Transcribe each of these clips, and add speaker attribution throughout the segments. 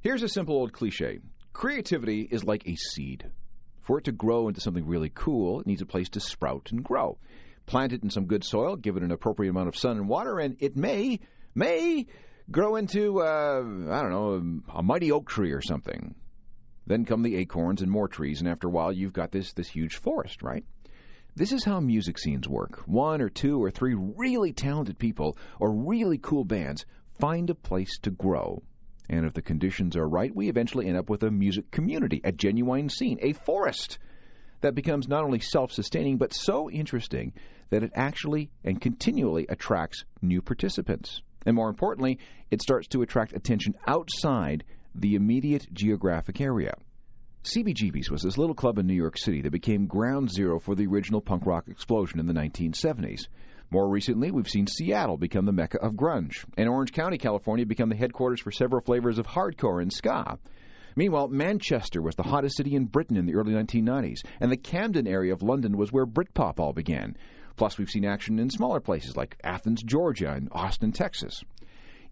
Speaker 1: Here's a simple old cliche. Creativity is like a seed. For it to grow into something really cool, it needs a place to sprout and grow. Plant it in some good soil, give it an appropriate amount of sun and water, and it may grow into, a mighty oak tree or something. Then come the acorns and more trees, and after a while you've got this huge forest, right? This is how music scenes work. One or two or three really talented people or really cool bands find a place to grow. And if the conditions are right, we eventually end up with a music community, a genuine scene, a forest that becomes not only self-sustaining but so interesting that it actually and continually attracts new participants. And more importantly, it starts to attract attention outside the immediate geographic area. CBGB's was this little club in New York City that became ground zero for the original punk rock explosion in the 1970s. More recently, we've seen Seattle become the mecca of grunge, and Orange County, California, become the headquarters for several flavors of hardcore and ska. Meanwhile, Manchester was the hottest city in Britain in the early 1990s, and the Camden area of London was where Britpop all began. Plus, we've seen action in smaller places like Athens, Georgia, and Austin, Texas.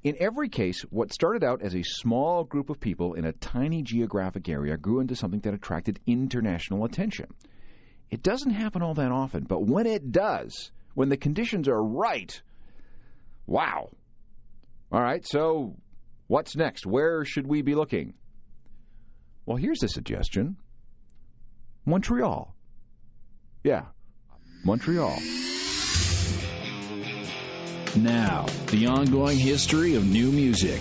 Speaker 1: In every case, what started out as a small group of people in a tiny geographic area grew into something that attracted international attention. It doesn't happen all that often, but when it does, when the conditions are right, wow. All right, so what's next? Where should we be looking? Well, here's a suggestion. Montreal. Yeah, Montreal.
Speaker 2: Now, the ongoing history of new music.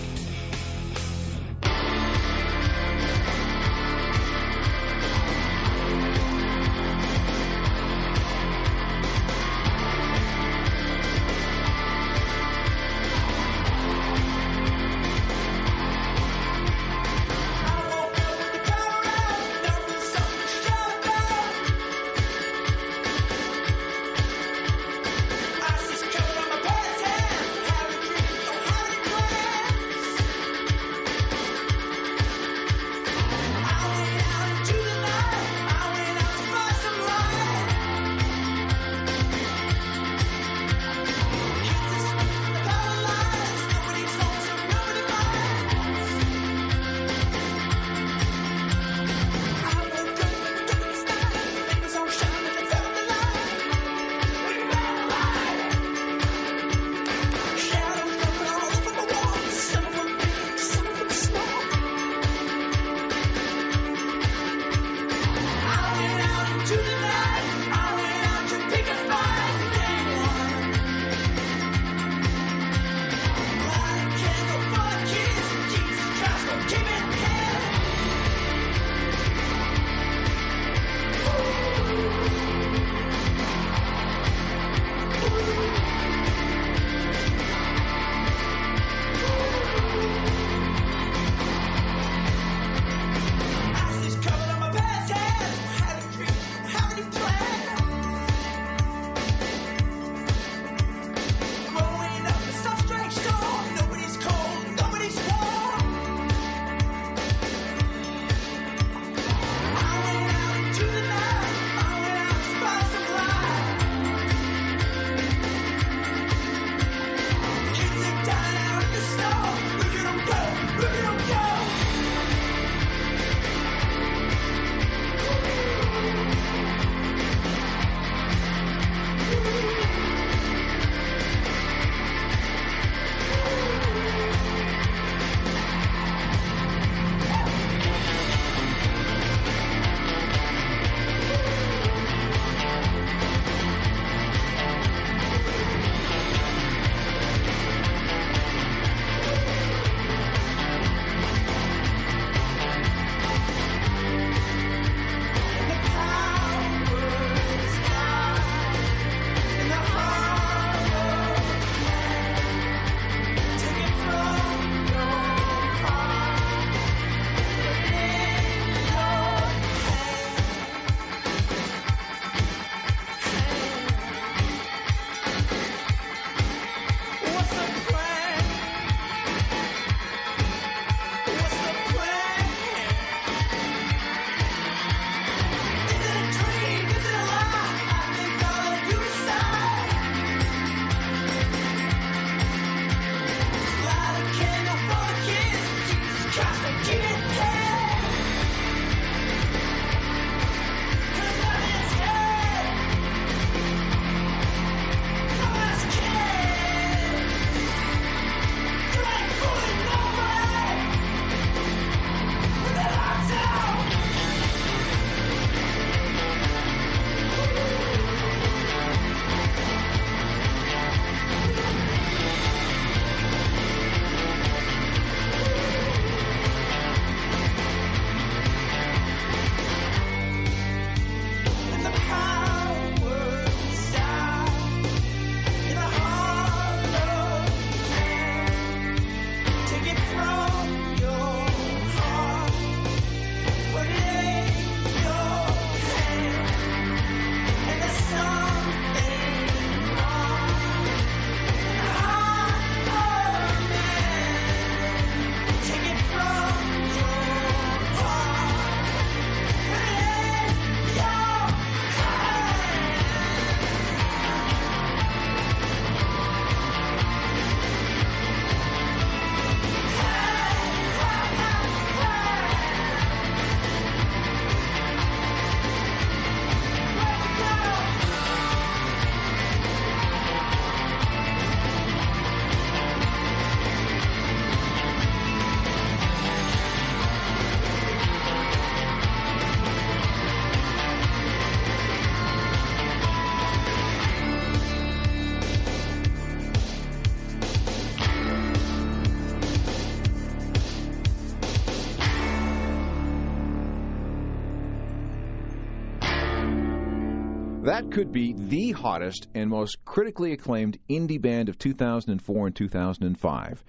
Speaker 1: That could be the hottest and most critically acclaimed indie band of 2004 and 2005.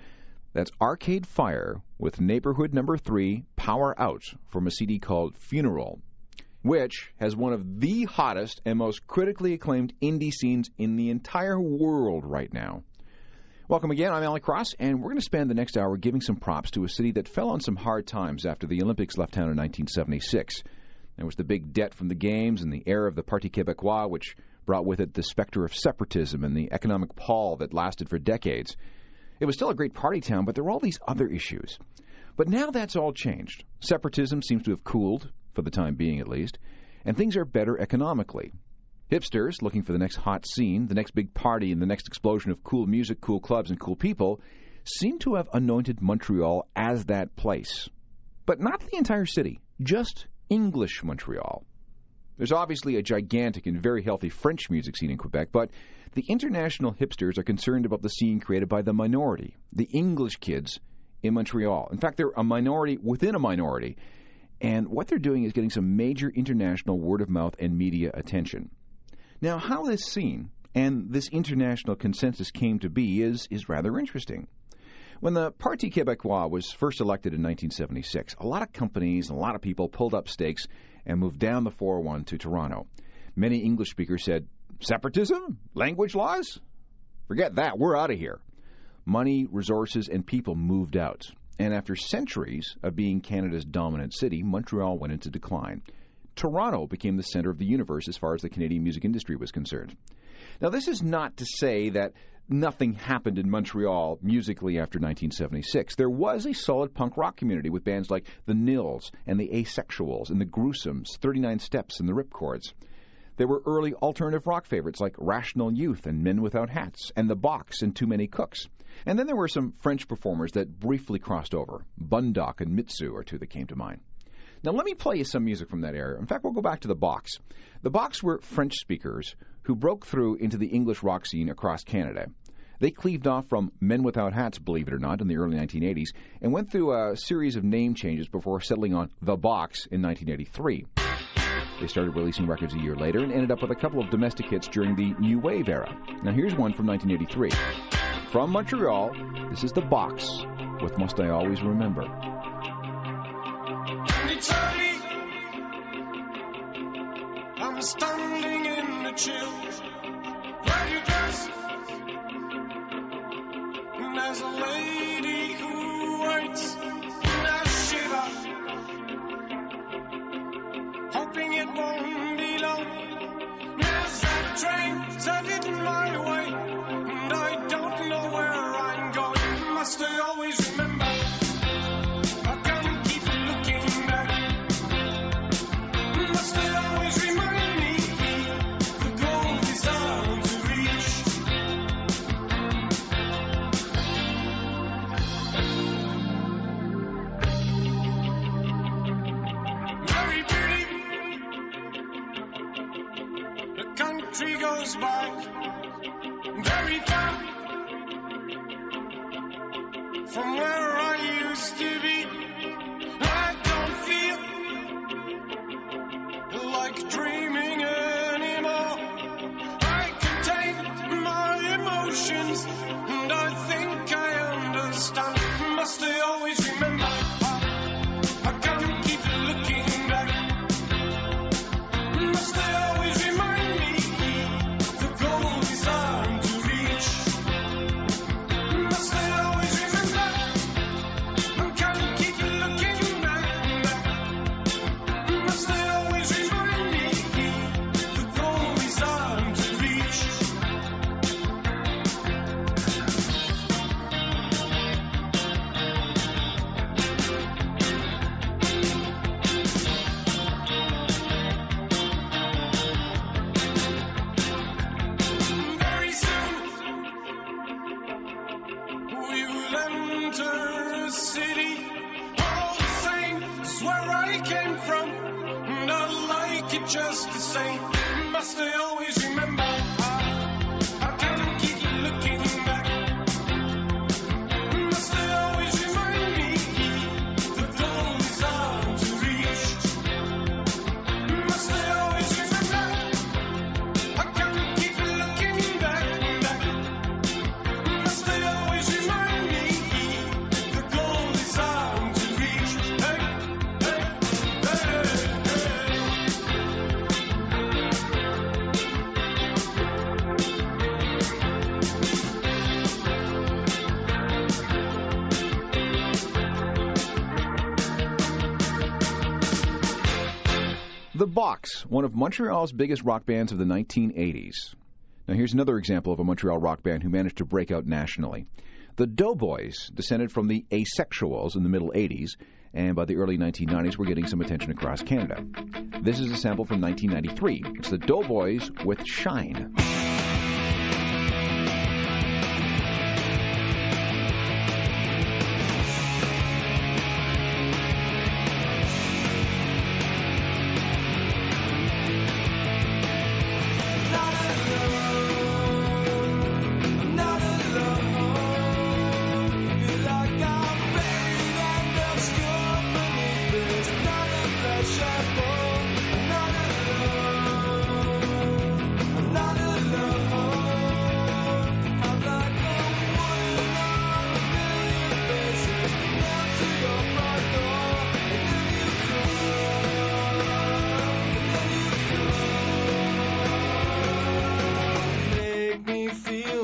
Speaker 1: That's Arcade Fire with Neighborhood Number 3, Power Out, from a CD called Funeral, which has one of the hottest and most critically acclaimed indie scenes in the entire world right now. Welcome again, I'm Alec Cross, and we're going to spend the next hour giving some props to a city that fell on some hard times after the Olympics left town in 1976. There was the big debt from the Games and the era of the Parti Québécois, which brought with it the specter of separatism and the economic pall that lasted for decades. It was still a great party town, but there were all these other issues. But now that's all changed. Separatism seems to have cooled, for the time being at least, and things are better economically. Hipsters, looking for the next hot scene, the next big party, and the next explosion of cool music, cool clubs, and cool people, seem to have anointed Montreal as that place. But not the entire city, just English Montreal. There's obviously a gigantic and very healthy French music scene in Quebec, but the international hipsters are concerned about the scene created by the minority, the English kids in Montreal. In fact, they're a minority within a minority, and what they're doing is getting some major international word-of-mouth and media attention. Now, how this scene and this international consensus came to be is rather interesting. When the Parti Québécois was first elected in 1976, a lot of companies and a lot of people pulled up stakes and moved down the 401 to Toronto. Many English speakers said, separatism? Language laws? Forget that, we're out of here. Money, resources, and people moved out. And after centuries of being Canada's dominant city, Montreal went into decline. Toronto became the center of the universe as far as the Canadian music industry was concerned. Now, this is not to say that nothing happened in Montreal musically after 1976. There was a solid punk rock community with bands like the Nils and the Asexuals and the Gruesomes, 39 Steps and the Ripcords. There were early alternative rock favorites like Rational Youth and Men Without Hats and The Box and Too Many Cooks. And then there were some French performers that briefly crossed over. Bundock and Mitsu are two that came to mind. Now, let me play you some music from that era. In fact, we'll go back to The Box. The Box were French speakers who broke through into the English rock scene across Canada. They cleaved off from Men Without Hats, believe it or not, in the early 1980s, and went through a series of name changes before settling on The Box in 1983. They started releasing records a year later and ended up with a couple of domestic hits during the New Wave era. Now, here's one from 1983. From Montreal, this is The Box with Must I Always Remember.
Speaker 3: It's early, I'm standing in the chill, where you dress, and there's a lady who waits, and I shiver, hoping it won't be long. There's that train headed my way, and I don't know where I'm going. Must I always remember? Country goes by very far from where I used to be. I don't feel like dreaming anymore. I contain my emotions and I think I understand. Must I always remember? I can't keep looking back. Must I always remind? Just the same, must I always remember? I can't keep looking back. Must I always remind me the goal is hard to reach? Must I always remember?
Speaker 1: The Box, one of Montreal's biggest rock bands of the 1980s. Now here's another example of a Montreal rock band who managed to break out nationally. The Doughboys descended from the Asexuals in the middle 80s, and by the early 1990s were getting some attention across Canada. This is a sample from 1993. It's the Doughboys with Shine.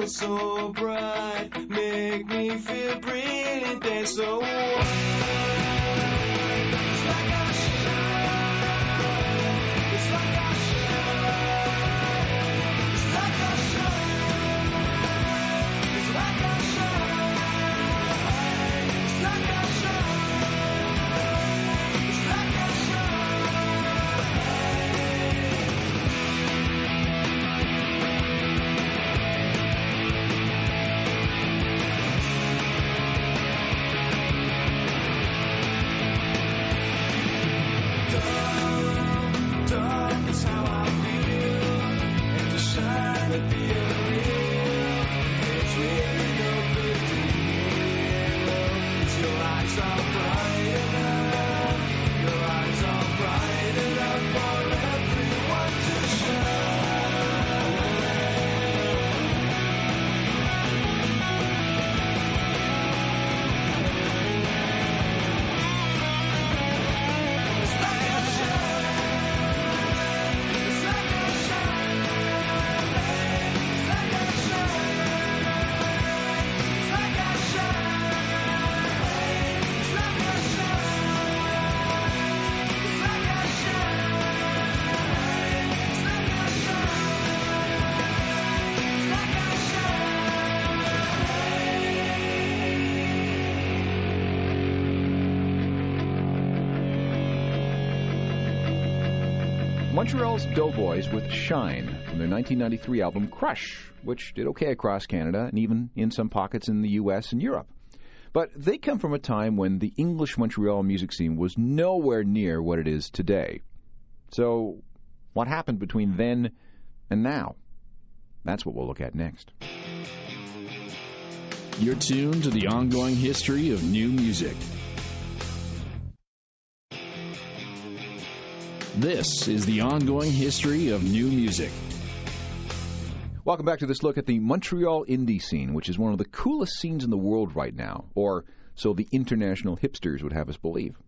Speaker 3: So bright, make me feel brilliant and so warm. It's like I shine. It's like I shine. It's like I shine. It's like I shine. It's like I shine. It's like I It's how I feel, and to shine and feel real. It's really no big deal. It's your eyes are bright enough. Your eyes are bright enough for everyone to It's like a shine. It's like a shine. It's like a shine. It's like a shine. It's like a shine. It's like a shine. It's like a
Speaker 1: Montreal's Doughboys with Shine from their 1993 album Crush, which did okay across Canada and even in some pockets in the U.S. and Europe. But they come from a time when the English Montreal music scene was nowhere near what it is today. So what happened between then and now? That's what we'll look at next.
Speaker 2: You're tuned to the ongoing history of new music. This is the ongoing history of new music.
Speaker 1: Welcome back to this look at the Montreal indie scene, which is one of the coolest scenes in the world right now, or so the international hipsters would have us believe.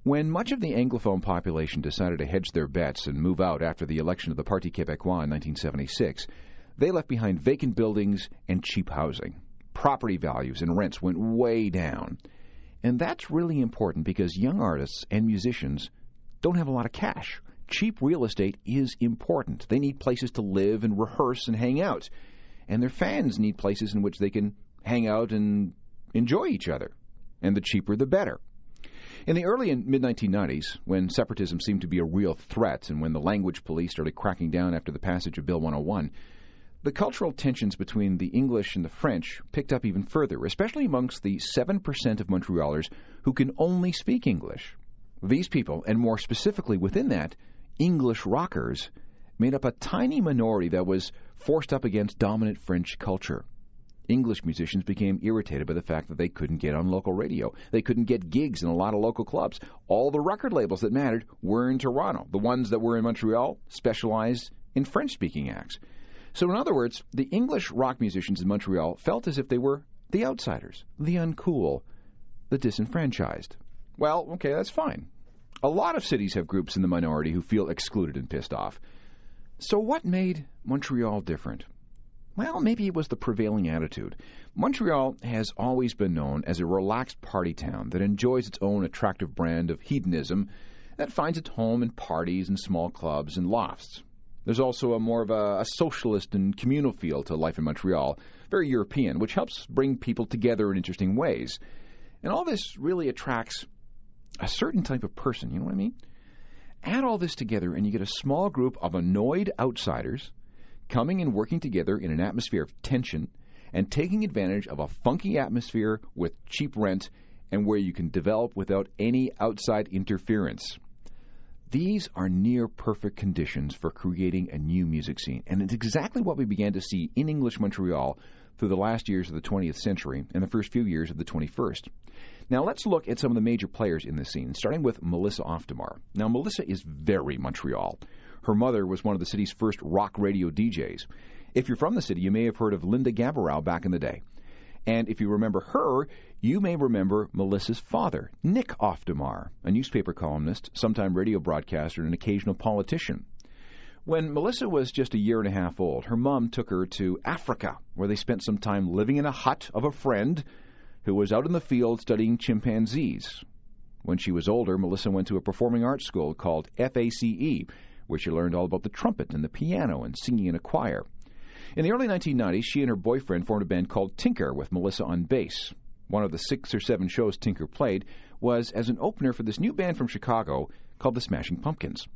Speaker 1: When much of the Anglophone population decided to hedge their bets and move out after the election of the Parti Québécois in 1976, they left behind vacant buildings and cheap housing. Property values and rents went way down. And that's really important because young artists and musicians don't have a lot of cash. Cheap real estate is important. They need places to live and rehearse and hang out. And their fans need places in which they can hang out and enjoy each other. And the cheaper, the better. In the early and mid-1990s, when separatism seemed to be a real threat and when the language police started cracking down after the passage of Bill 101, the cultural tensions between the English and the French picked up even further, especially amongst the 7% of Montrealers who can only speak English. These people, and more specifically within that, English rockers, made up a tiny minority that was forced up against dominant French culture. English musicians became irritated by the fact that they couldn't get on local radio. They couldn't get gigs in a lot of local clubs. All the record labels that mattered were in Toronto. The ones that were in Montreal specialized in French-speaking acts. So in other words, the English rock musicians in Montreal felt as if they were the outsiders, the uncool, the disenfranchised. Well, okay, that's fine. A lot of cities have groups in the minority who feel excluded and pissed off. So what made Montreal different? Well, maybe it was the prevailing attitude. Montreal has always been known as a relaxed party town that enjoys its own attractive brand of hedonism that finds its home in parties and small clubs and lofts. There's also a more of a socialist and communal feel to life in Montreal, very European, which helps bring people together in interesting ways. And all this really attracts a certain type of person, you know what I mean? Add all this together and you get a small group of annoyed outsiders coming and working together in an atmosphere of tension and taking advantage of a funky atmosphere with cheap rent and where you can develop without any outside interference. These are near-perfect conditions for creating a new music scene, and it's exactly what we began to see in English Montreal through the last years of the 20th century and the first few years of the 21st. Now let's look at some of the major players in this scene, starting with Melissa Oftemar. Now Melissa is very Montreal. Her mother was one of the city's first rock radio DJs. If you're from the city, you may have heard of Linda Gabarau back in the day. And if you remember her, you may remember Melissa's father, Nick Oftemar, a newspaper columnist, sometime radio broadcaster, and an occasional politician. When Melissa was just a year and a half old, her mom took her to Africa, where they spent some time living in a hut of a friend who was out in the field studying chimpanzees. When she was older, Melissa went to a performing arts school called FACE, where she learned all about the trumpet and the piano and singing in a choir. In the early 1990s, she and her boyfriend formed a band called Tinker with Melissa on bass. One of the 6 or 7 shows Tinker played was as an opener for this new band from Chicago called the Smashing Pumpkins.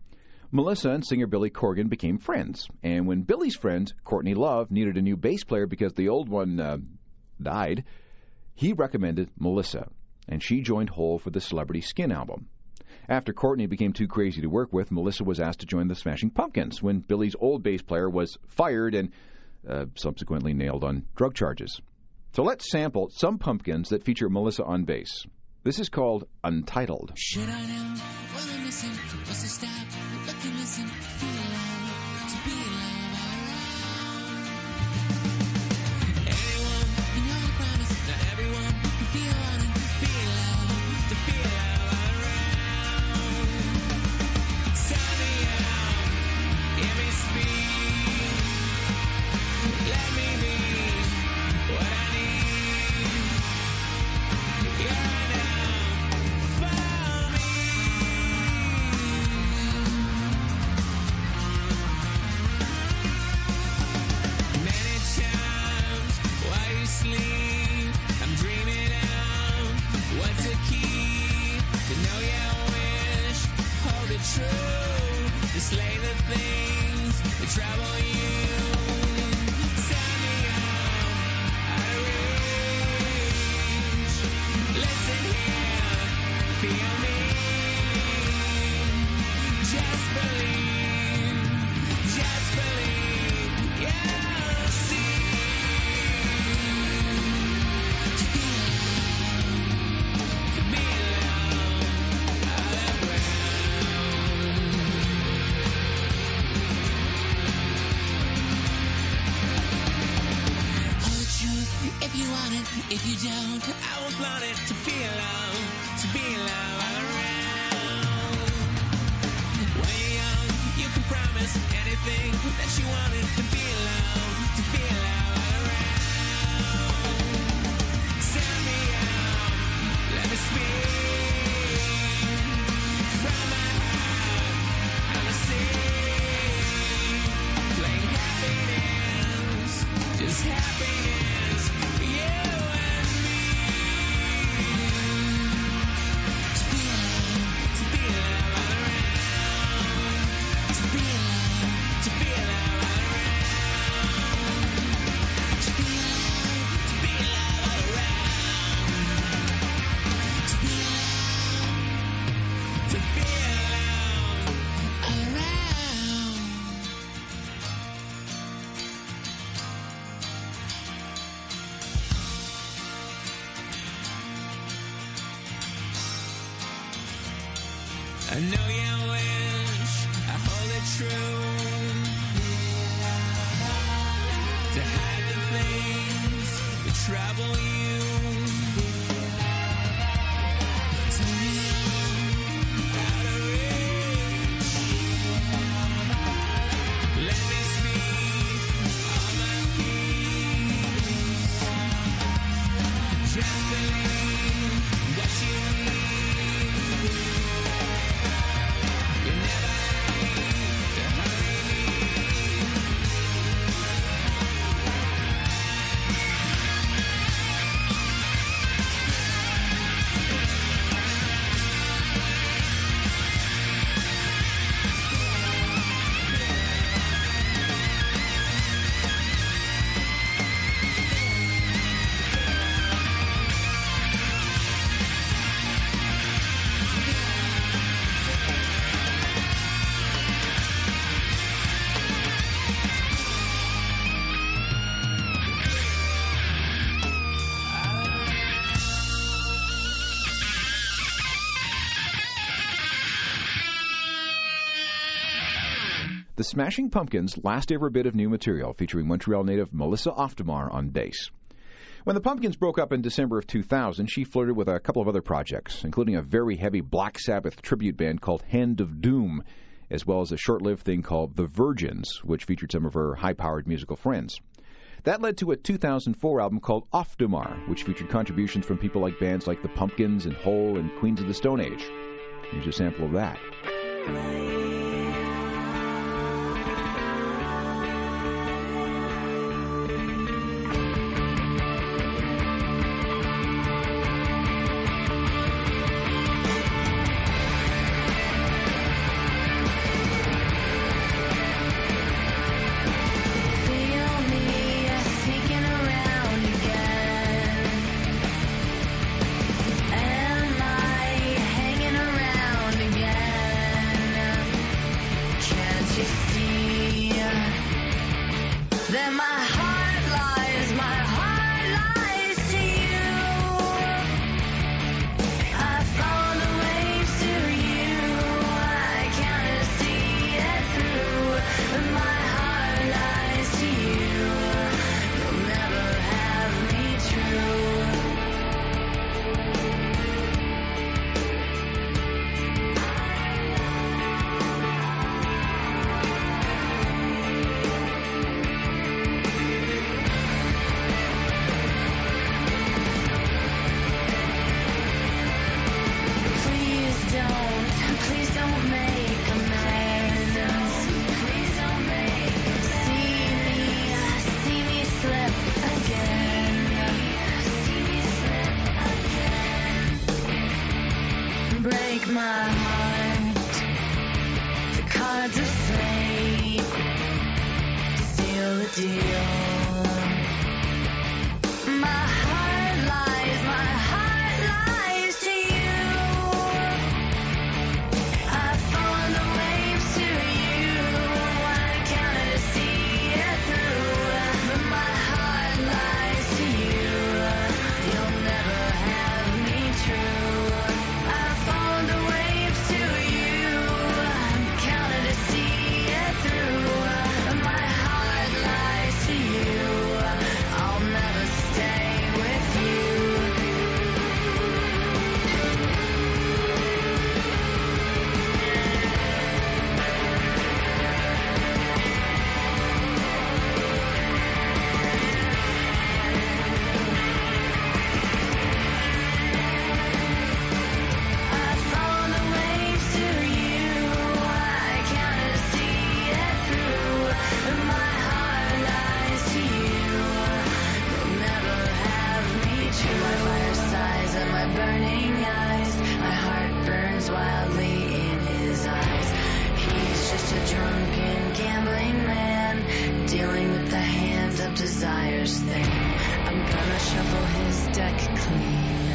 Speaker 1: Melissa and singer Billy Corgan became friends, and when Billy's friend, Courtney Love, needed a new bass player because the old one died, he recommended Melissa, and she joined Hole for the Celebrity Skin album. After Courtney became too crazy to work with, Melissa was asked to join the Smashing Pumpkins when Billy's old bass player was fired and subsequently nailed on drug charges. So let's sample some Pumpkins that feature Melissa on bass. This is called Untitled.
Speaker 4: Should I know what I'm missing? What's the stop? Look and listen. Feel love to be loved around. Anyone can hold a promise. Not everyone can feel wanting to feel love to feel love around. Sign me out. Give me speed. Let me be what I need. Yeah. If you don't, I will flaunt it to feel love, to be loved around. When you're young, you can promise anything that you wanted to feel loved, to feel loved around. Send me out, let me speak from my heart, I'm a sea, playing happiness, just happiness, yeah. I know you wish I hold it true to hide the things that trouble you. Tell me I'm out of reach. Let me speak on my peace. Just believe that you need.
Speaker 1: the Smashing Pumpkins' last ever bit of new material featuring Montreal native Melissa Oftemar on bass. When the Pumpkins broke up in December of 2000, she flirted with a couple of other projects, including a very heavy Black Sabbath tribute band called Hand of Doom, as well as a short-lived thing called The Virgins, which featured some of her high-powered musical friends. That led to a 2004 album called Oftemar, which featured contributions from people like bands like The Pumpkins and Hole and Queens of the Stone Age. Here's a sample of that.
Speaker 5: My heart, the cards of fate, seal the deal. My heart lies to you. I've fallen the waves to you. I counted to see it through, but my heart lies to you. You'll never have me true. I've fallen the waves to you. I'm counted to see it through. My heart lies to you. I'll never stay with you. I've fallen the waves to you. I counted to see it through. My heart lies to you. You'll never have me true. My fire sighs and my burning eyes. My heart burns wildly in his eyes. He's just a drunken gambling man, dealing with the hand of desire's thing. I'm gonna shuffle his deck clean.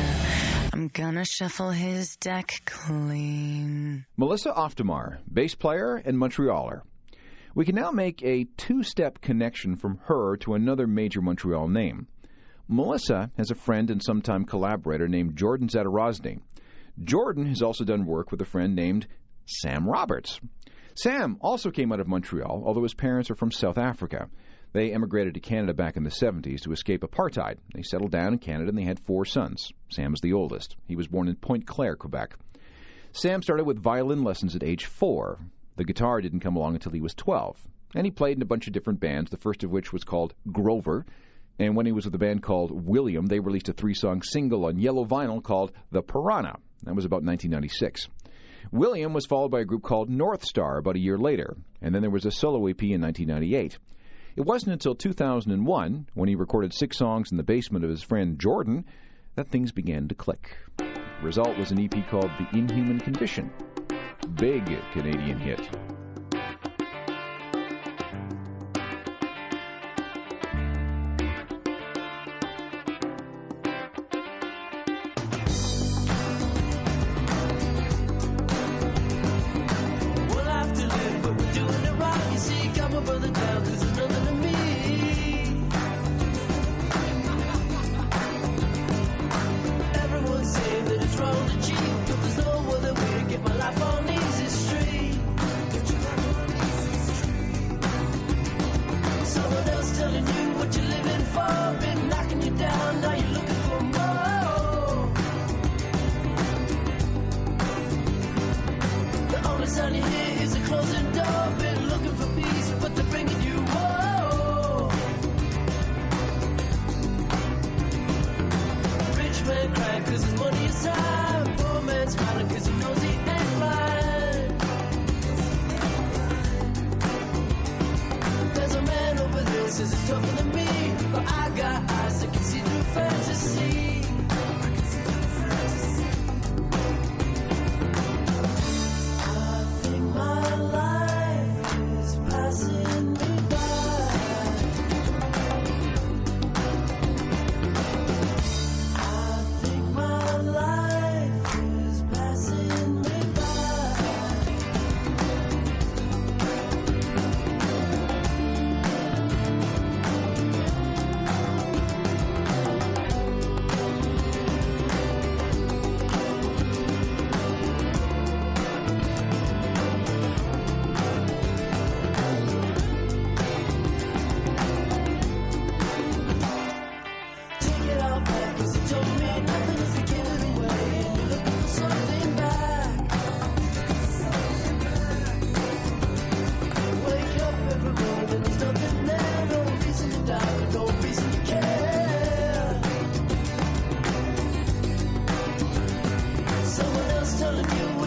Speaker 5: I'm gonna shuffle his deck clean.
Speaker 1: Melissa Oftemar, bass player and Montrealer. We can now make a two-step connection from her to another major Montreal name. Melissa has a friend and sometime collaborator named Jordan Zadarozny. Jordan has also done work with a friend named Sam Roberts. Sam also came out of Montreal, although his parents are from South Africa. They emigrated to Canada back in the 70s to escape apartheid. They settled down in Canada and they had 4 sons. Sam is the oldest. He was born in Pointe Claire, Quebec. Sam started with violin lessons at age 4. The guitar didn't come along until he was 12. And he played in a bunch of different bands, the first of which was called Grover. And when he was with a band called William, they released a 3-song single on yellow vinyl called The Piranha. That was about 1996. William was followed by a group called North Star about a year later, and then there was a solo EP in 1998. It wasn't until 2001, when he recorded 6 songs in the basement of his friend Jordan, that things began to click. The result was an EP called The Inhuman Condition. Big Canadian hit.
Speaker 3: We'll have to live, but we're doing it right. You see, come my brother down, 'cause there's nothing to me. Everyone's saying that it's wrong to cheat, but there's no other way to get my life on easy street. Don't you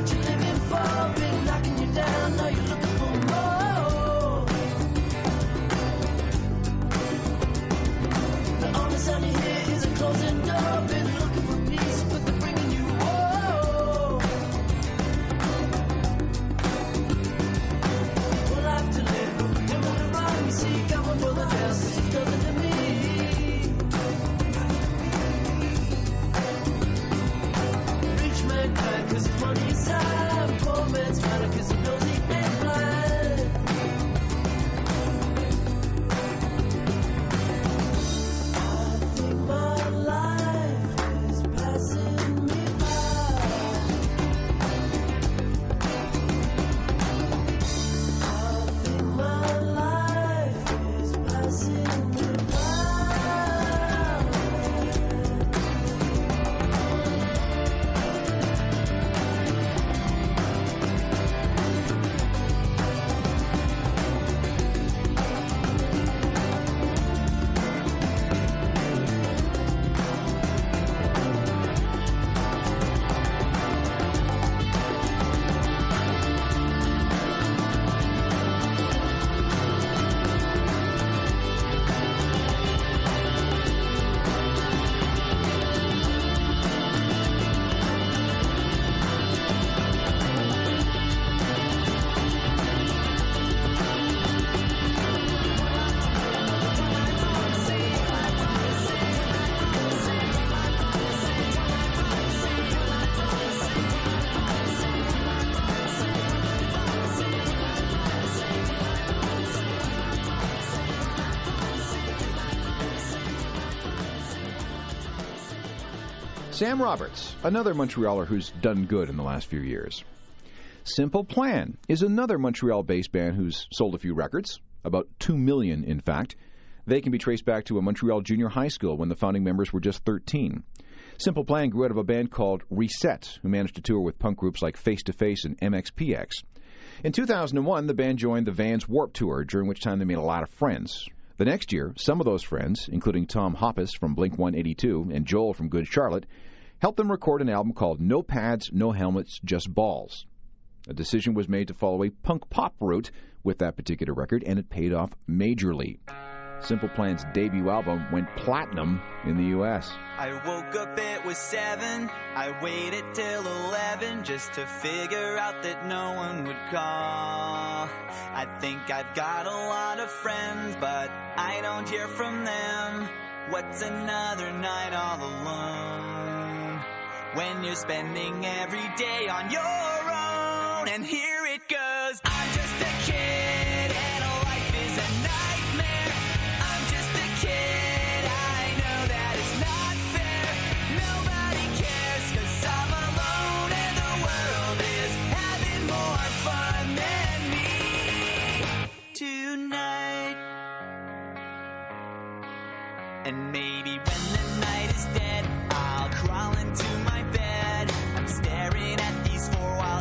Speaker 6: what you're living for. Been knocking you down, now you're looking for more. The only sound you hear is a closing door. Been looking for peace, but they're bringing you war. Well, I have to live, but we're doing it wrong. You see, got one for the best, this is nothing to me. Rich man cry 'cause his money is high. Poor man's smiling 'cause he knows he ain't blind. I think my life is passing me by. I think my life is passing me by.
Speaker 1: Sam Roberts, another Montrealer who's done good in the last few years. Simple Plan is another Montreal-based band who's sold a few records, about 2 million in fact. They can be traced back to a Montreal junior high school when the founding members were just 13. Simple Plan grew out of a band called Reset, who managed to tour with punk groups like Face to Face and MXPX. In 2001, the band joined the Vans Warped Tour, during which time they made a lot of friends. The next year, some of those friends, including Tom Hoppus from Blink-182 and Joel from Good Charlotte, helped them record an album called No Pads, No Helmets, Just Balls. A decision was made to follow a punk-pop route with that particular record, and it paid off majorly. Simple Plan's debut album went platinum in the U.S.
Speaker 7: I woke up, it was 7. I waited till 11 just to figure out that no one would call. I think I've got a lot of friends, but I don't hear from them. What's another night all alone when you're spending every day on your own? And here it goes. I'm just a kid and life is a nightmare. I'm just a kid, I know that it's not fair. Nobody cares 'cause I'm alone and the world is having more fun than me tonight. And maybe when the night is dead, I'll crawl into my bed. I'm staring at these 4 walls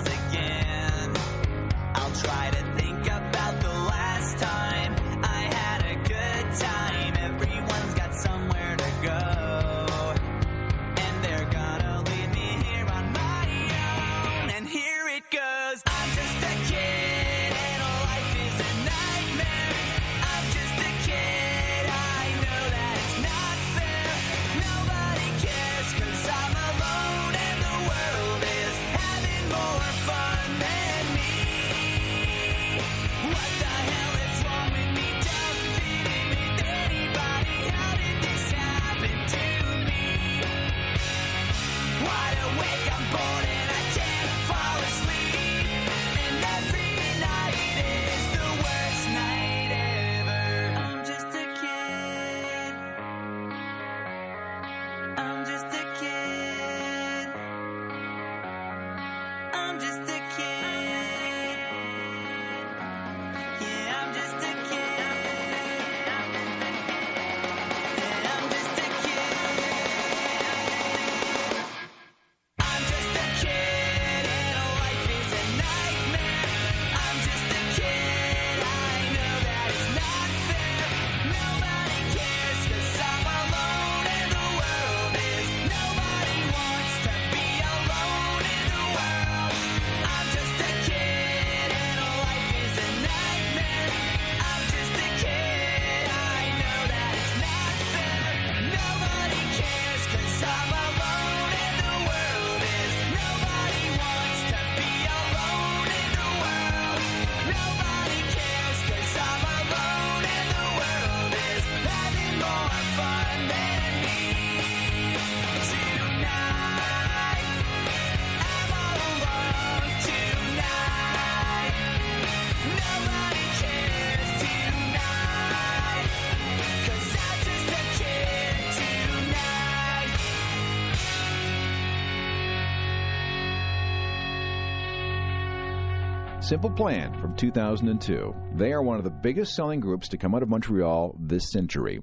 Speaker 1: Simple Plan from 2002. They are one of the biggest selling groups to come out of Montreal this century.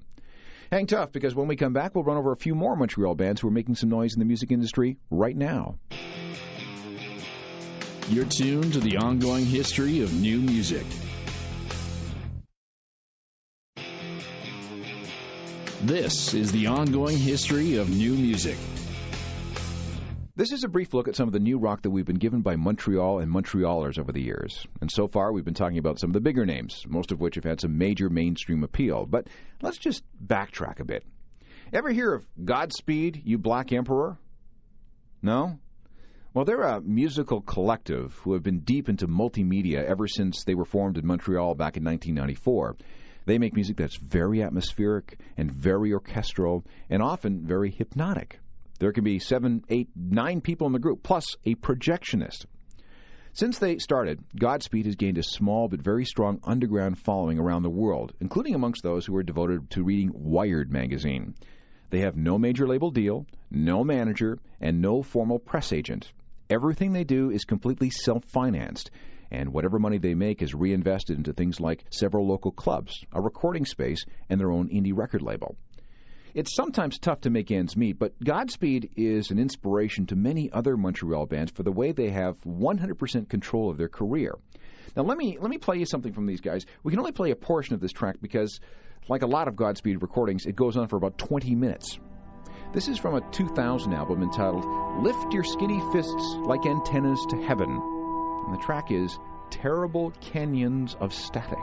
Speaker 1: Hang tough, because when we come back, we'll run over a few more Montreal bands who are making some noise in the music industry right now.
Speaker 2: You're tuned to the ongoing history of new music. This is the ongoing history of new music.
Speaker 1: This is a brief look at some of the new rock that we've been given by Montreal and Montrealers over the years. And so far, we've been talking about some of the bigger names, most of which have had some major mainstream appeal. But let's just backtrack a bit. Ever hear of Godspeed, You Black Emperor? No? Well, they're a musical collective who have been deep into multimedia ever since they were formed in Montreal back in 1994. They make music that's very atmospheric and very orchestral and often very hypnotic. There can be 7, 8, 9 people in the group, plus a projectionist. Since they started, Godspeed has gained a small but very strong underground following around the world, including amongst those who are devoted to reading Wired magazine. They have no major label deal, no manager, and no formal press agent. Everything they do is completely self-financed, and whatever money they make is reinvested into things like several local clubs, a recording space, and their own indie record label. It's sometimes tough to make ends meet, but Godspeed is an inspiration to many other Montreal bands for the way they have 100% control of their career. Now, let me play you something from these guys. We can only play a portion of this track because, like a lot of Godspeed recordings, it goes on for about 20 minutes. This is from a 2000 album entitled Lift Your Skinny Fists Like Antennas to Heaven. And the track is Terrible Canyons of Static.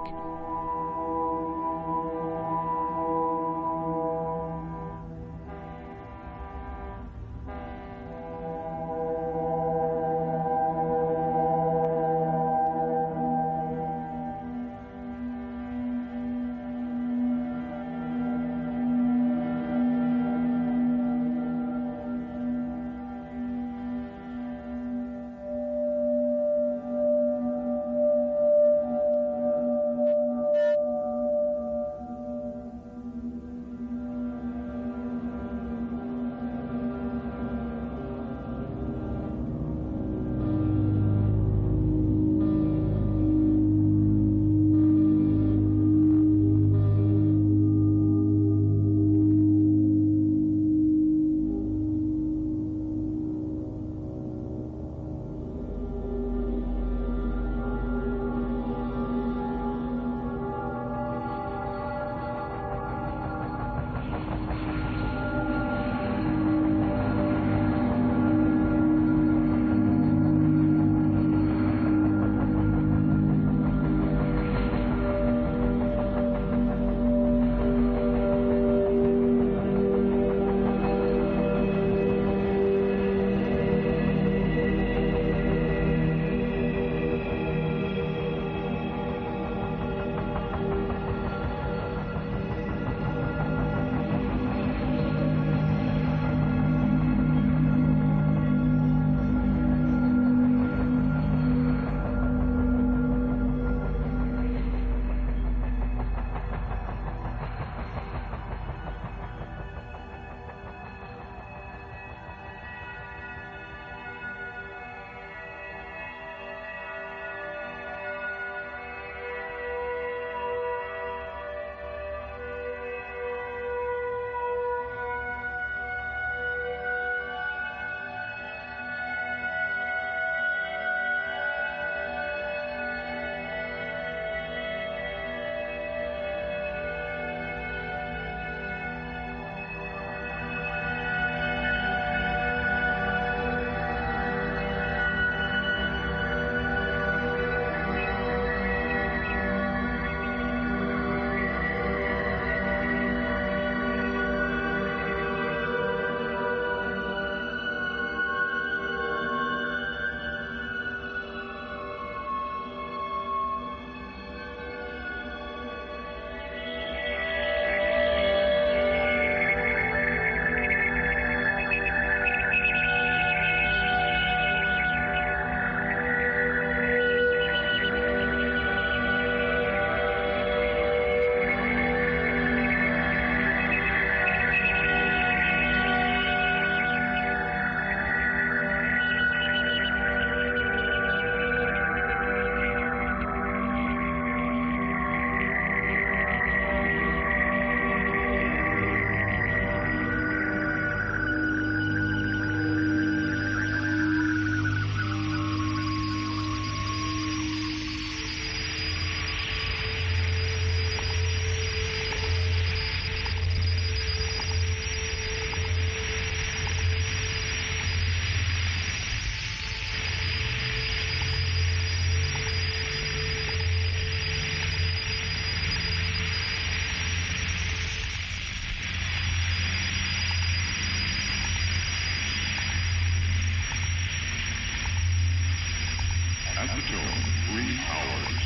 Speaker 8: At the tone, 3 hours,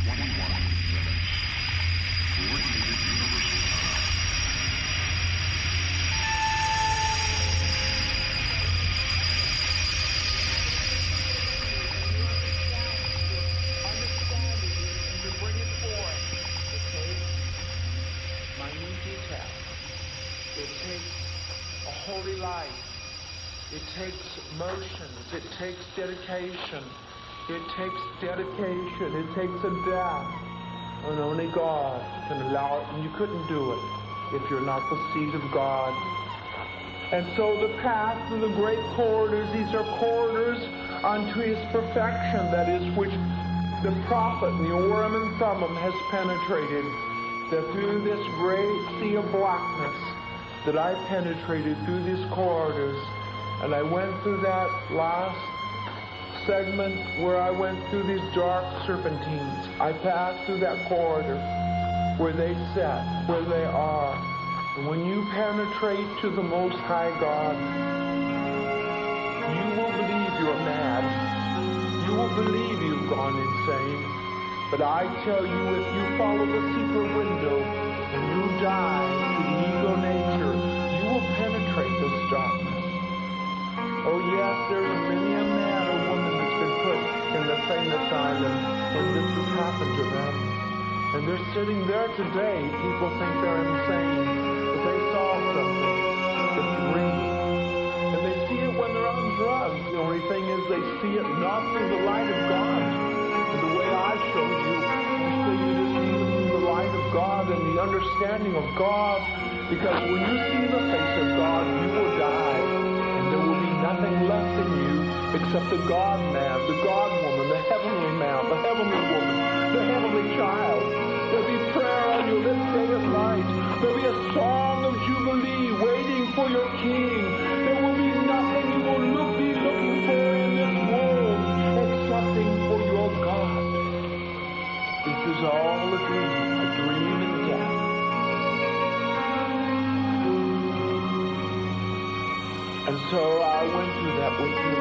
Speaker 8: 21 minutes. Coordinated Universal Time.
Speaker 9: To bring it forth, it takes minute detail. It takes a holy life. It takes motions. It takes dedication. It takes dedication. It takes a death. And only God can allow it. And you couldn't do it if you're not the seed of God. And so the path and the great corridors, these are corridors unto his perfection, that is, which the prophet, the Urim and Thummim, has penetrated, that through this great sea of blackness, that I penetrated through these corridors, and I went through that last segment where I went through these dark serpentines. I passed through that corridor where they sit, where they are. And when you penetrate to the Most High God, you will believe you're mad. You will believe you've gone insane. But I tell you, if you follow the secret window and you die to the ego nature, you will penetrate this darkness. Oh yes, there's many a man or woman that's been put in the sane asylum, and this has happened to them. And they're sitting there today. People think they're insane, but they saw something. It's real. And they see it when they're on drugs. The only thing is they see it not through the light of God. And the way I showed you, I showed you this through the light of God and the understanding of God. Because when you see the face of God, you will die. And there will be nothing left in you except the God-man, the God-woman, the heavenly man, the heavenly woman, the heavenly child. There'll be prayer on your lips day and night. There'll be a song of jubilee waiting for your king. There will be nothing you will be looking for in this world excepting for your God. This is all a dream in death. And so I went through that with you.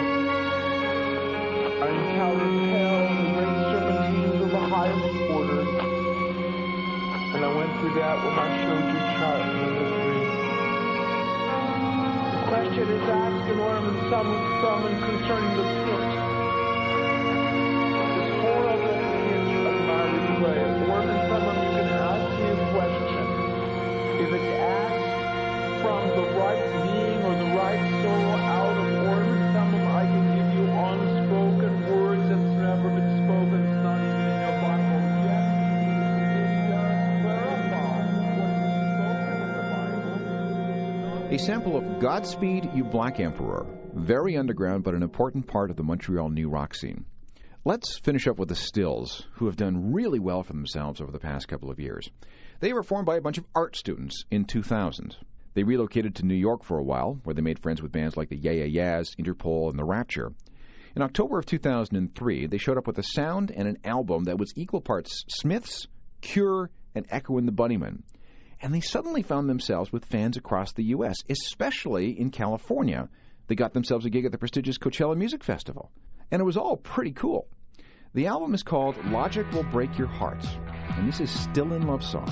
Speaker 9: I encountered hell, the great serpentines of the highest order. And I went through that when I showed you chart number 3. The question is asked in Urim and Thummim concerning the pit. This horrible pit of miry clay. In Urim and Thummim, you can ask me a question. If it's asked from the right being or the right soul out of Urim and Thummim, I can give you unspoken words that's never been spoken. It's not even in your Bible yet.
Speaker 1: A sample of Godspeed, You Black Emperor. Very underground, but an important part of the Montreal New Rock scene. Let's finish up with the Stills, who have done really well for themselves over the past couple of years. They were formed by a bunch of art students in 2000. They relocated to New York for a while, where they made friends with bands like the Yeah Yeah Yeahs, Interpol, and The Rapture. In October of 2003, they showed up with a sound and an album that was equal parts Smiths, Cure, and Echo and the Bunnymen. And they suddenly found themselves with fans across the U.S., especially in California. They got themselves a gig at the prestigious Coachella Music Festival. And it was all pretty cool. The album is called Logic Will Break Your Heart, and this is Still in Love Song.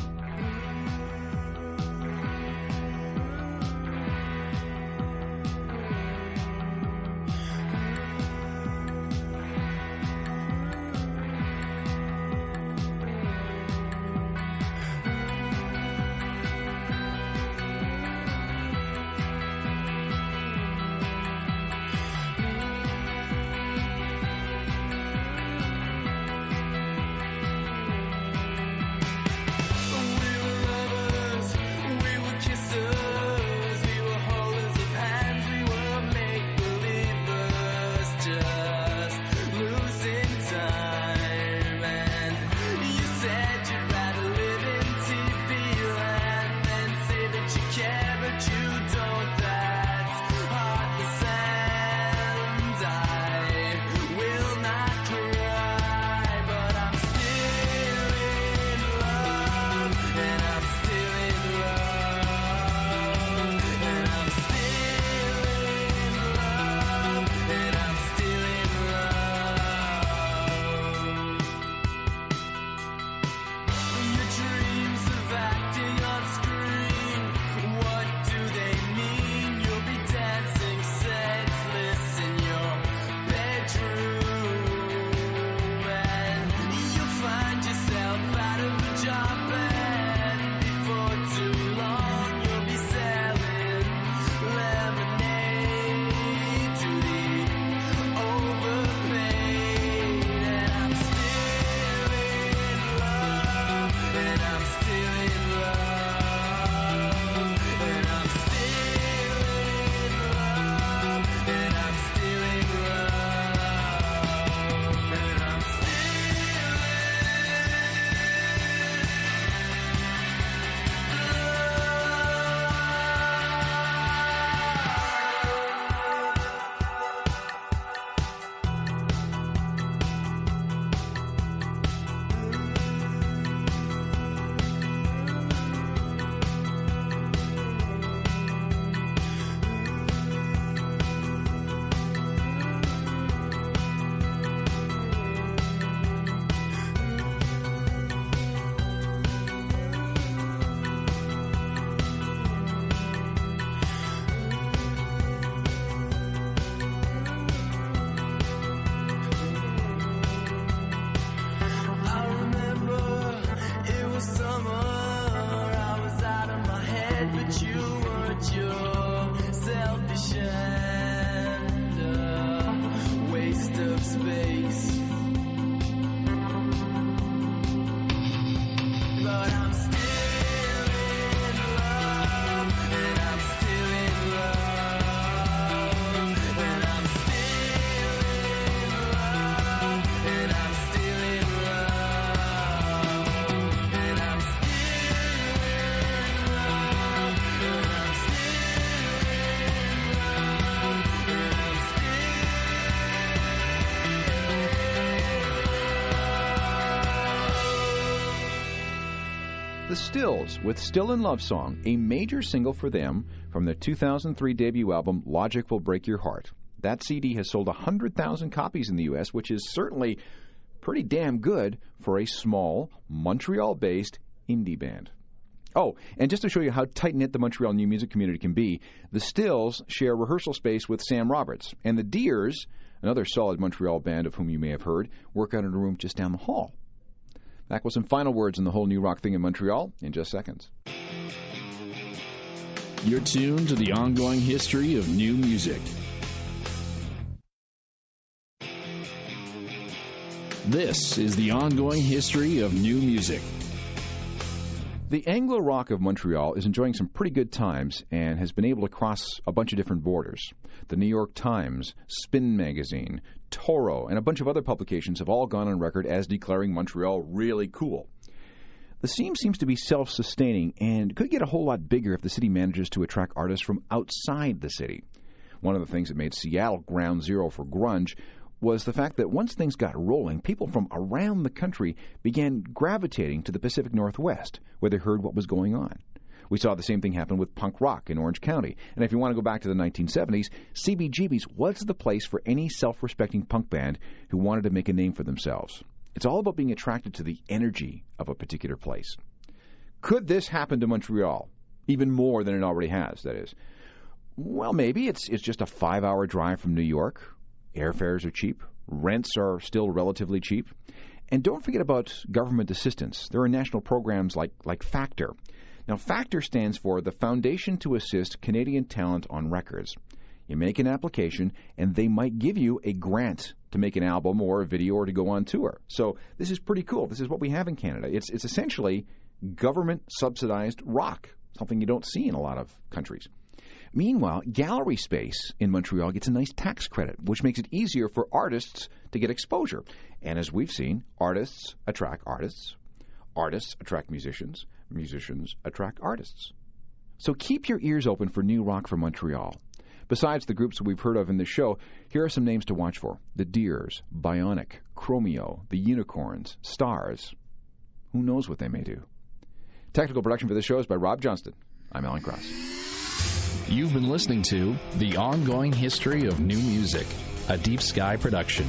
Speaker 1: The Stills with Still in Love Song, a major single for them from their 2003 debut album, Logic Will Break Your Heart. That CD has sold 100,000 copies in the U.S., which is certainly pretty damn good for a small, Montreal-based indie band. Oh, and just to show you how tight-knit the Montreal new music community can be, the Stills share rehearsal space with Sam Roberts, and the Deers, another solid Montreal band of whom you may have heard, work out in a room just down the hall. Back with some final words on the whole new rock thing in Montreal in just seconds.
Speaker 2: You're tuned to the ongoing history of new music. This is the ongoing history of new music.
Speaker 1: The Anglo rock of Montreal is enjoying some pretty good times and has been able to cross a bunch of different borders. The New York Times, Spin Magazine, Toro, and a bunch of other publications have all gone on record as declaring Montreal really cool. The scene seems to be self-sustaining and could get a whole lot bigger if the city manages to attract artists from outside the city. One of the things that made Seattle ground zero for grunge was the fact that once things got rolling, people from around the country began gravitating to the Pacific Northwest, where they heard what was going on. We saw the same thing happen with punk rock in Orange County. And if you want to go back to the 1970s, CBGB's was the place for any self-respecting punk band who wanted to make a name for themselves. It's all about being attracted to the energy of a particular place. Could this happen to Montreal? Even more than it already has, that is. Well, maybe it's just a 5-hour drive from New York. Airfares are cheap. Rents are still relatively cheap. And don't forget about government assistance. There are national programs like FACTOR. Now, FACTOR stands for the Foundation to Assist Canadian Talent on Records. You make an application, and they might give you a grant to make an album or a video or to go on tour. So this is pretty cool. This is what we have in Canada. It's essentially government-subsidized rock, something you don't see in a lot of countries. Meanwhile, gallery space in Montreal gets a nice tax credit, which makes it easier for artists to get exposure. And as we've seen, artists attract artists. Artists attract musicians. Musicians attract artists. So keep your ears open for new rock from Montreal. Besides the groups we've heard of in this show, here are some names to watch for. The Deers, Bionic, Chromeo, The Unicorns, Stars. Who knows what they may do? Technical production for this show is by Rob Johnston. I'm Alan Cross.
Speaker 2: You've been listening to The Ongoing History of New Music, a Deep Sky production.